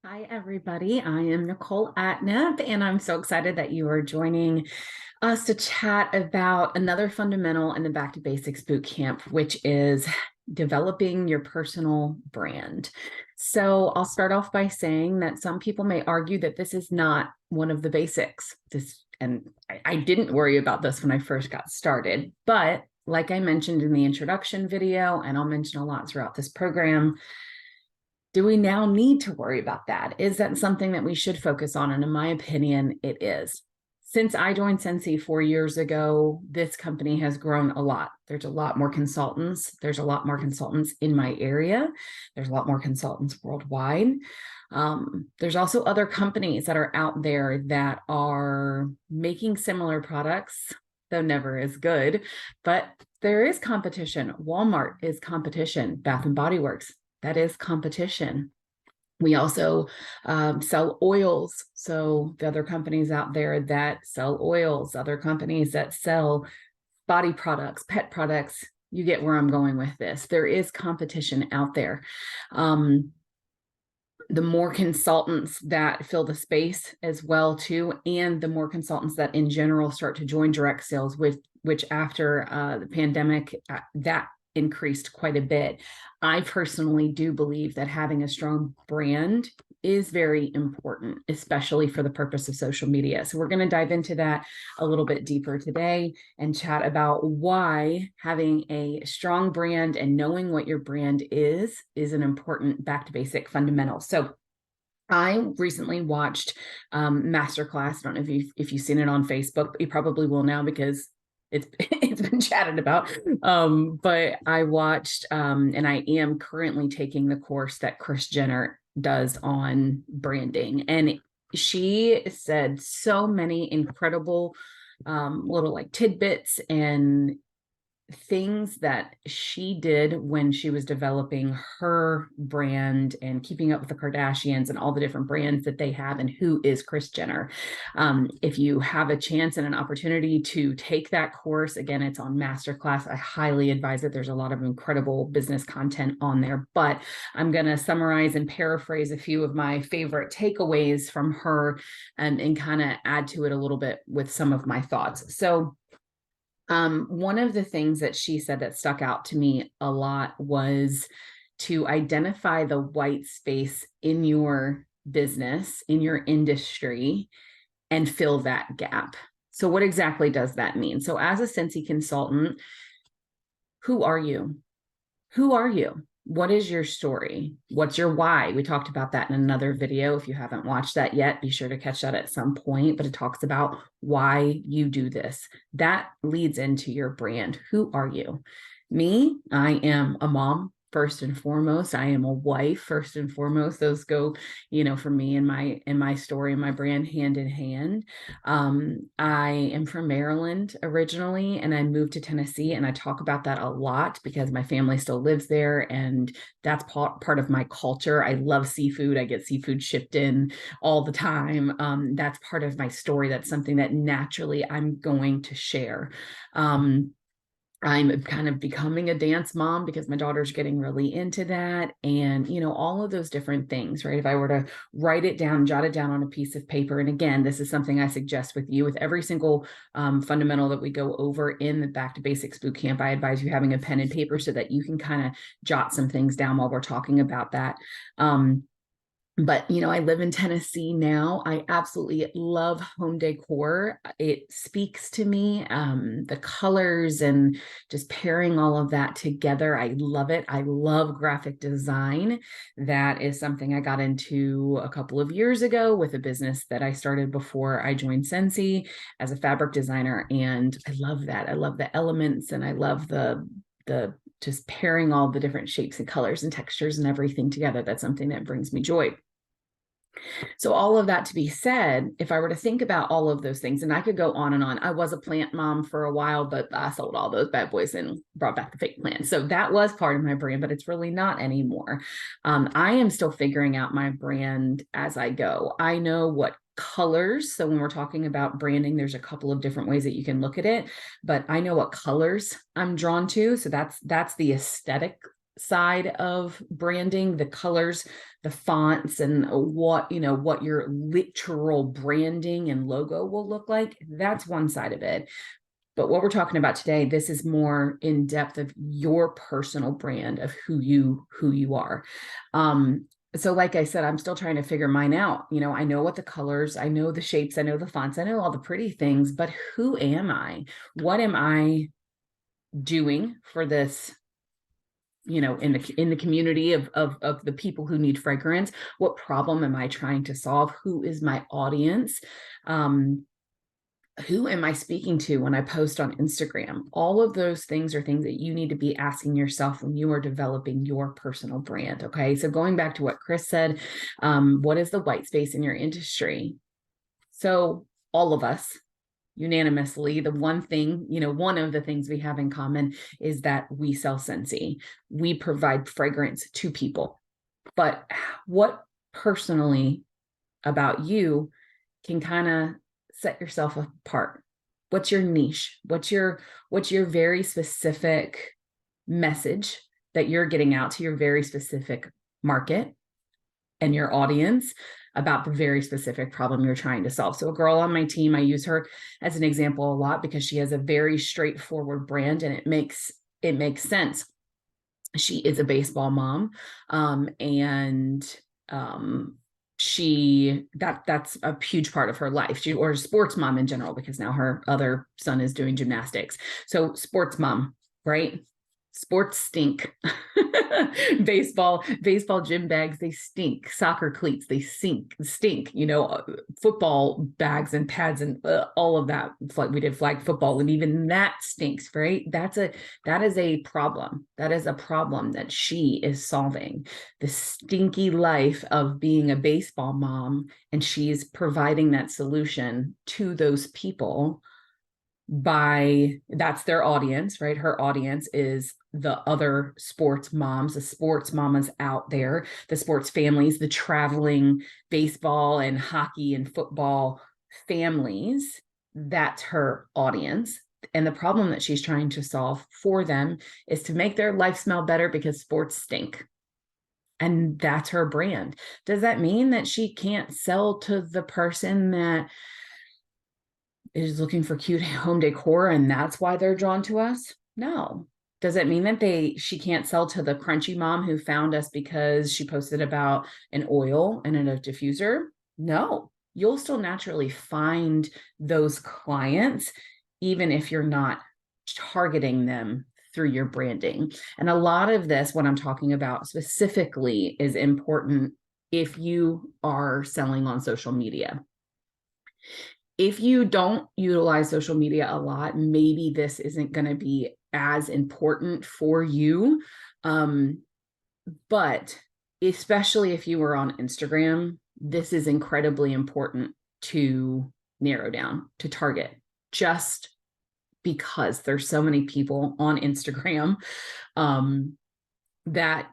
Hi, everybody. I am Nicole Atnap, and I'm so excited that you are joining us to chat about another fundamental in the Back to Basics Bootcamp, which is developing your personal brand. So I'll start off by saying that some people may argue that this is not one of the basics. I didn't worry about this when I first got started, but like I mentioned in the introduction video, and I'll mention a lot throughout this program, do we now need to worry about that? Is that something that we should focus on? And in my opinion, it is. Since I joined Scentsy 4 years ago, this company has grown a lot. There's a lot more consultants. There's a lot more consultants in my area. There's a lot more consultants worldwide. There's also other companies that are out there that are making similar products, though never as good, but there is competition. Walmart is competition. Bath and Body Works, that is competition. We also sell oils. So the other companies out there that sell oils, other companies that sell body products, pet products, you get where I'm going with this. There is competition out there. The more consultants that fill the space as well too, and the more consultants that in general start to join direct sales, which after the pandemic, that increased quite a bit. I personally do believe that having a strong brand is very important, especially for the purpose of social media. So we're going to dive into that a little bit deeper today and chat about why having a strong brand and knowing what your brand is an important back to basic fundamental. So I recently watched Masterclass. I don't know if you've seen it on Facebook, but you probably will now because it's been chatted about. But I watched and I am currently taking the course that Kris Jenner does on branding, and she said so many incredible little like tidbits and things that she did when she was developing her brand and keeping up with the Kardashians and all the different brands that they have and who is Kris Jenner. If you have a chance and an opportunity to take that course, again, it's on Masterclass. I highly advise it. There's a lot of incredible business content on there, but I'm going to summarize and paraphrase a few of my favorite takeaways from her and kind of add to it a little bit with some of my thoughts. So one of the things that she said that stuck out to me a lot was to identify the white space in your business, in your industry, and fill that gap. So what exactly does that mean? So as a Scentsy consultant, who are you? Who are you? What is your story? What's your why? We talked about that in another video. If you haven't watched that yet, be sure to catch that at some point, but it talks about why you do this. That leads into your brand. Who are you? Me, I am a mom. First and foremost, I am a wife. First and foremost, those go, for me and my story and my brand hand in hand. I am from Maryland originally, and I moved to Tennessee, and I talk about that a lot because my family still lives there, and that's part of my culture. I love seafood. I get seafood shipped in all the time. That's part of my story. That's something that naturally I'm going to share. I'm kind of becoming a dance mom because my daughter's getting really into that. And, all of those different things, right? If I were to write it down, jot it down on a piece of paper. And again, this is something I suggest with you with every single fundamental that we go over in the Back to Basics Bootcamp. I advise you having a pen and paper so that you can kind of jot some things down while we're talking about that. But, I live in Tennessee now. I absolutely love home decor. It speaks to me, the colors and just pairing all of that together. I love it. I love graphic design. That is something I got into a couple of years ago with a business that I started before I joined Scentsy as a fabric designer. And I love that. I love the elements, and I love the just pairing all the different shapes and colors and textures and everything together. That's something that brings me joy. So all of that to be said, if I were to think about all of those things, and I could go on and on. I was a plant mom for a while, but I sold all those bad boys and brought back the fake plants. So that was part of my brand, but it's really not anymore. I am still figuring out my brand as I go. I know what colors. So when we're talking about branding, there's a couple of different ways that you can look at it, but I know what colors I'm drawn to. So that's the aesthetic side of branding, the colors, the fonts, and what your literal branding and logo will look like. That's one side of it. But what we're talking about today, this is more in depth of your personal brand of who you are. So like I said, I'm still trying to figure mine out. I know what the colors, I know the shapes, I know the fonts, I know all the pretty things, but who am I? What am I doing for this, in the community of the people who need fragrance? What problem am I trying to solve? Who is my audience? Who am I speaking to when I post on Instagram? All of those things are things that you need to be asking yourself when you are developing your personal brand. Okay. So going back to what Kris said, what is the white space in your industry? So all of us unanimously, the one thing, one of the things we have in common is that we sell Scentsy. We provide fragrance to people. But what personally about you can kind of set yourself apart? What's your niche? What's your very specific message that you're getting out to your very specific market and your audience about the very specific problem you're trying to solve? So a girl on my team, I use her as an example a lot because she has a very straightforward brand, and it makes sense. She is a baseball mom, and that's a huge part of her life. Or a sports mom in general, because now her other son is doing gymnastics. So sports mom, right? Sports stink. baseball gym bags, they stink. Soccer cleats, they stink. Football bags and pads and all of that. We did flag football, and even that stinks, right? That is a problem. That is a problem that she is solving. The stinky life of being a baseball mom, and she's providing that solution to those people. That's their audience, right? Her audience is the other sports moms, the sports mamas out there, the sports families, the traveling baseball and hockey and football families. That's her audience. And the problem that she's trying to solve for them is to make their life smell better because sports stink. And that's her brand. Does that mean that she can't sell to the person that is looking for cute home decor and that's why they're drawn to us? No. Does it mean that she can't sell to the crunchy mom who found us because she posted about an oil and a diffuser? No. You'll still naturally find those clients, even if you're not targeting them through your branding. And a lot of this, what I'm talking about specifically, is important if you are selling on social media. If you don't utilize social media a lot, maybe this isn't going to be as important for you. But especially if you were on Instagram, this is incredibly important to narrow down, to target, just because there's so many people on Instagram that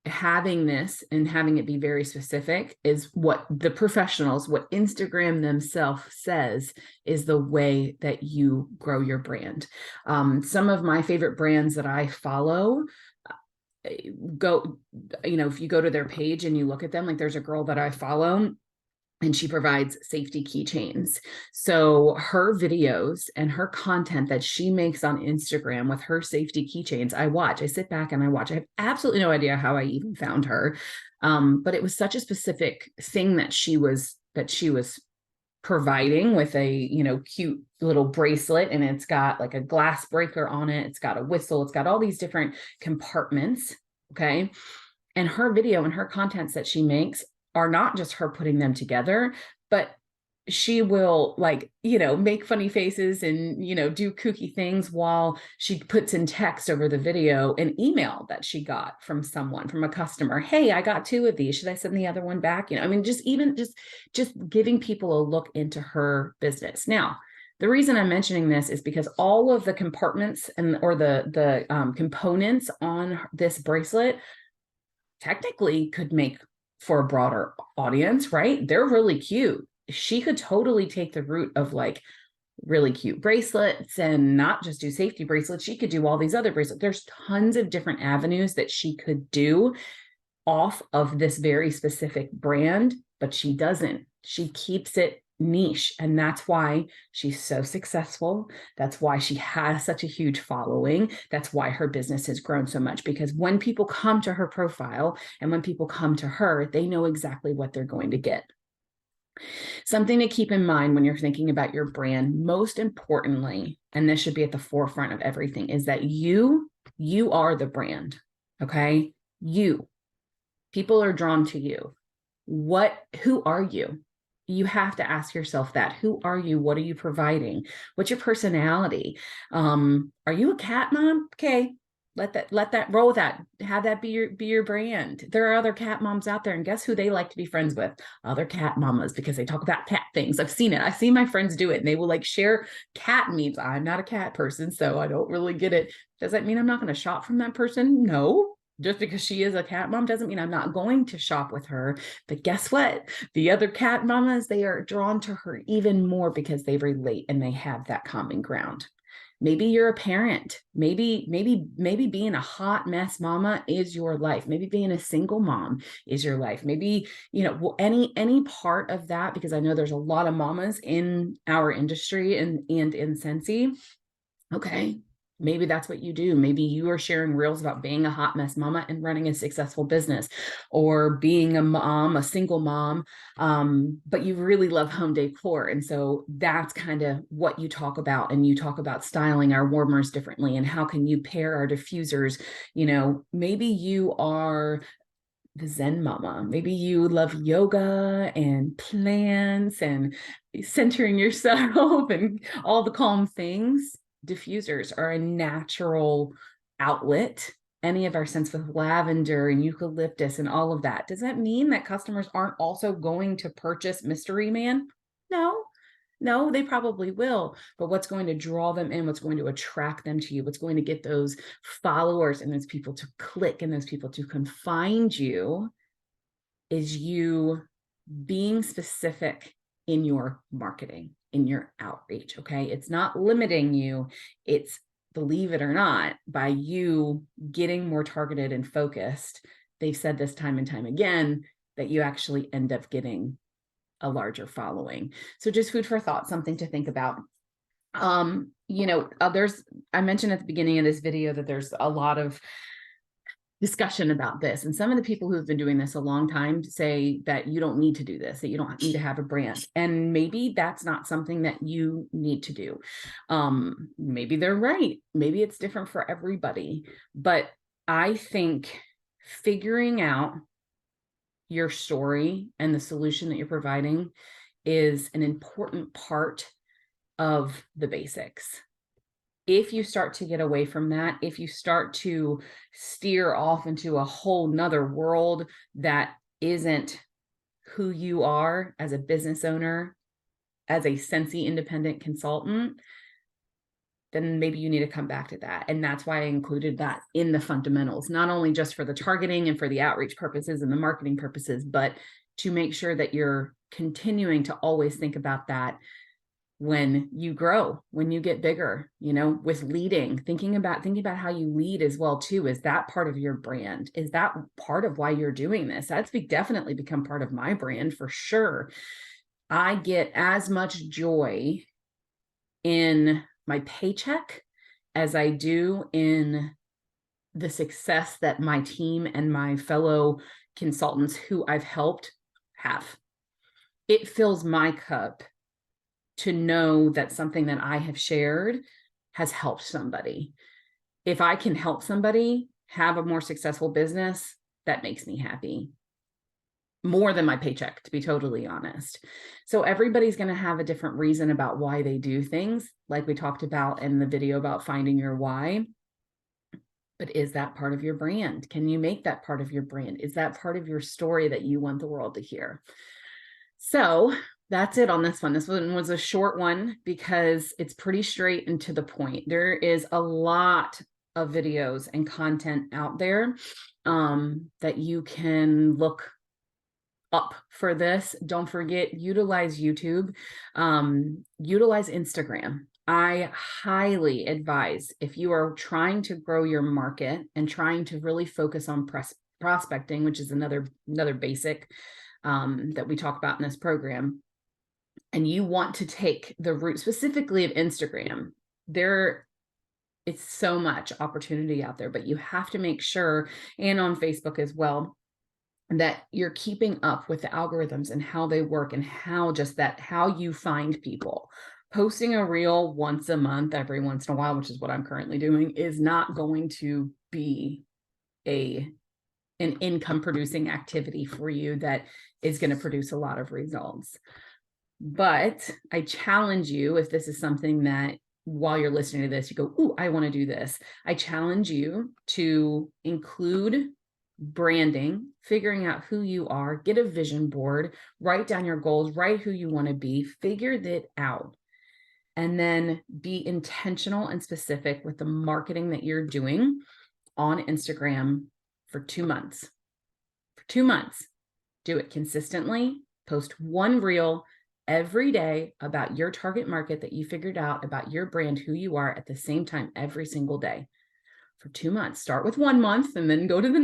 having this and having it be very specific is what the professionals, what Instagram themselves says is the way that you grow your brand. Some of my favorite brands that I follow, if you go to their page and you look at them, like there's a girl that I follow, and she provides safety keychains. So her videos and her content that she makes on Instagram with her safety keychains, I sit back and I watch. I have absolutely no idea how I even found her. But it was such a specific thing that she was providing with a, cute little bracelet, and it's got like a glass breaker on it. It's got a whistle. It's got all these different compartments. Okay. And her video and her contents that she makes are not just her putting them together, but she will make funny faces and, do kooky things while she puts in text over the video an email that she got from a customer. Hey, I got 2 of these. Should I send the other one back? Just giving people a look into her business. Now, the reason I'm mentioning this is because all of the compartments or the components on this bracelet technically could make for a broader audience, right? They're really cute. She could totally take the route of really cute bracelets and not just do safety bracelets. She could do all these other bracelets. There's tons of different avenues that she could do off of this very specific brand, but she doesn't. She keeps it niche. And that's why she's so successful. That's why she has such a huge following. That's why her business has grown so much, because when people come to her profile and when people come to her, they know exactly what they're going to get. Something to keep in mind when you're thinking about your brand, most importantly, and this should be at the forefront of everything, is that you are the brand. Okay. People are drawn to you. Who are you? You have to ask yourself that. Who are you? What are you providing? What's your personality? Are you a cat mom? Okay. Let that roll with that. Have that be your brand. There are other cat moms out there, and guess who they like to be friends with? Other cat mamas, because they talk about cat things. I've seen it. I've seen my friends do it, and they will like share cat memes. I'm not a cat person, so I don't really get it. Does that mean I'm not going to shop from that person? No. Just because she is a cat mom doesn't mean I'm not going to shop with her. But guess what? The other cat mamas, they are drawn to her even more because they relate and they have that common ground. Maybe you're a parent. Maybe being a hot mess mama is your life. Maybe being a single mom is your life. Maybe, any part of that, because I know there's a lot of mamas in our industry and in Scentsy. Okay. Maybe that's what you do. Maybe you are sharing reels about being a hot mess mama and running a successful business, or being a mom, a single mom, but you really love home decor. And so that's kind of what you talk about. And you talk about styling our warmers differently and how can you pair our diffusers. Maybe you are the Zen mama. Maybe you love yoga and plants and centering yourself and all the calm things. Diffusers are a natural outlet. Any of our scents with lavender and eucalyptus and all of that. Does that mean that customers aren't also going to purchase Mystery Man? No, they probably will. But what's going to draw them in, what's going to attract them to you, what's going to get those followers and those people to click and those people to come find you is you being specific in your marketing, in your outreach. Okay. It's not limiting you. It's, believe it or not, by you getting more targeted and focused. They've said this time and time again, that you actually end up getting a larger following. So just food for thought, something to think about. I mentioned at the beginning of this video that there's a lot of discussion about this. And some of the people who've been doing this a long time say that you don't need to do this, that you don't need to have a brand. And maybe that's not something that you need to do. Maybe they're right. Maybe it's different for everybody. But I think figuring out your story and the solution that you're providing is an important part of the basics. If you start to get away from that, if you start to steer off into a whole nother world that isn't who you are as a business owner, as a Scentsy independent consultant, then maybe you need to come back to that. And that's why I included that in the fundamentals, not only just for the targeting and for the outreach purposes and the marketing purposes, but to make sure that you're continuing to always think about that when you grow, when you get bigger, with leading, thinking about how you lead as well too. Is that part of your brand? Is that part of why you're doing this? That's definitely become part of my brand for sure. I get as much joy in my paycheck as I do in the success that my team and my fellow consultants who I've helped have. It fills my cup to know that something that I have shared has helped somebody. If I can help somebody have a more successful business, that makes me happy. More than my paycheck, to be totally honest. So everybody's going to have a different reason about why they do things, like we talked about in the video about finding your why. But is that part of your brand? Can you make that part of your brand? Is that part of your story that you want the world to hear? So that's it on this one. This one was a short one because it's pretty straight and to the point. There is a lot of videos and content out there that you can look up for this, don't forget, utilize YouTube, utilize Instagram. I highly advise, if you are trying to grow your market and trying to really focus on prospecting, which is another basic that we talk about in this program, and you want to take the route specifically of Instagram, it's so much opportunity out there, but you have to make sure, and on Facebook as well, that you're keeping up with the algorithms and how they work, and how you find people. Posting a reel once a month, every once in a while, which is what I'm currently doing, is not going to be an income producing activity for you that is going to produce a lot of results. But I challenge you, if this is something that while you're listening to this, you go, "Ooh, I want to do this." I challenge you to include branding, figuring out who you are, get a vision board, write down your goals, write who you want to be, figure that out, and then be intentional and specific with the marketing that you're doing on Instagram for 2 months. For 2 months, do it consistently, post one reel every day about your target market that you figured out, about your brand, who you are, at the same time every single day. For 2 months. Start with 1 month and then go to the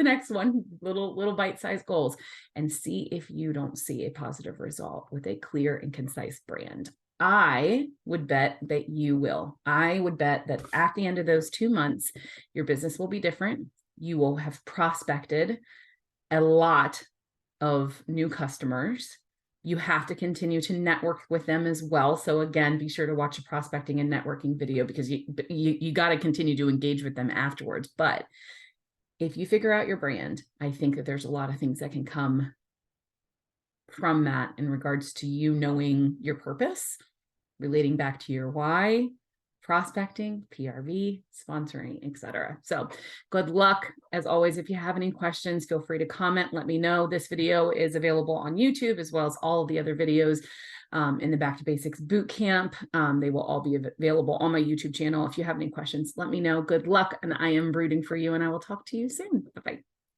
next one, little bite-sized goals, and see if you don't see a positive result with a clear and concise brand. I would bet that you will. I would bet that at the end of those 2 months, your business will be different. You will have prospected a lot of new customers. You have to continue to network with them as well. So again, be sure to watch a prospecting and networking video, because you got to continue to engage with them afterwards. But if you figure out your brand, I think that there's a lot of things that can come from that in regards to you knowing your purpose, relating back to your why, prospecting, PRV, sponsoring, etc. So good luck. As always, if you have any questions, feel free to comment. Let me know. This video is available on YouTube, as well as all of the other videos in the Back to Basics Bootcamp. They will all be available on my YouTube channel. If you have any questions, let me know. Good luck, and I am rooting for you, and I will talk to you soon.